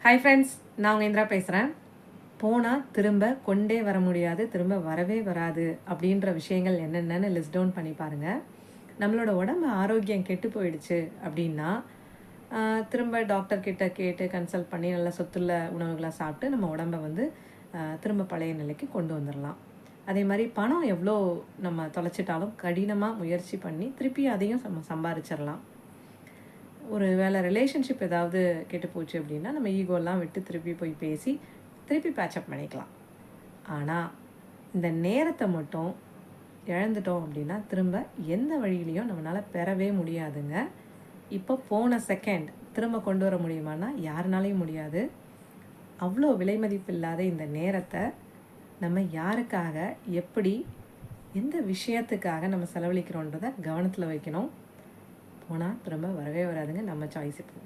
Hi friends, நான் உங்கள் இந்திரா பேசுகிறேன். போனால் திரும்ப கொண்டே வர முடியாது, திரும்ப வரவே வராது அப்படின்ற விஷயங்கள் என்னென்னு லிஸ்ட் டவுன் பண்ணி பாருங்கள். நம்மளோட உடம்பு ஆரோக்கியம் கெட்டு போயிடுச்சு அப்படின்னா திரும்ப டாக்டர்கிட்ட கேட்டு கன்சல்ட் பண்ணி நல்லா சத்துள்ள உணவுகளை சாப்பிட்டு நம்ம உடம்பை திரும்ப பழைய நிலைக்கு கொண்டு வந்துடலாம். அதே மாதிரி பணம் எவ்வளோ நம்ம தொலைச்சிட்டாலும் கடினமாக முயற்சி பண்ணி திருப்பி அதையும் சம்பாதிச்சிடலாம். ஒரு வேளை ரிலேஷன்ஷிப் ஏதாவது கெட்டு போச்சு அப்படின்னா நம்ம ஈகோலாம் விட்டு திருப்பி போய் பேசி திருப்பி பேச்சப் பண்ணிக்கலாம். ஆனால் இந்த நேரத்தை மட்டும் இழந்துட்டோம் அப்படின்னா திரும்ப எந்த வழியிலையும் நம்மளால் பெறவே முடியாதுங்க. இப்போ போன செகண்ட் திரும்ப கொண்டு வர முடியுமானா யாருனாலையும் முடியாது. அவ்வளோ விலை மதிப்பு இல்லாத இந்த நேரத்தை நம்ம யாருக்காக, எப்படி, எந்த விஷயத்துக்காக நம்ம செலவழிக்கிறோன்றதை கவனத்தில் வைக்கணும். போனால் திரும்ப வரவே வராதுங்க. நம்ம சாய்ஸ் இப்போ.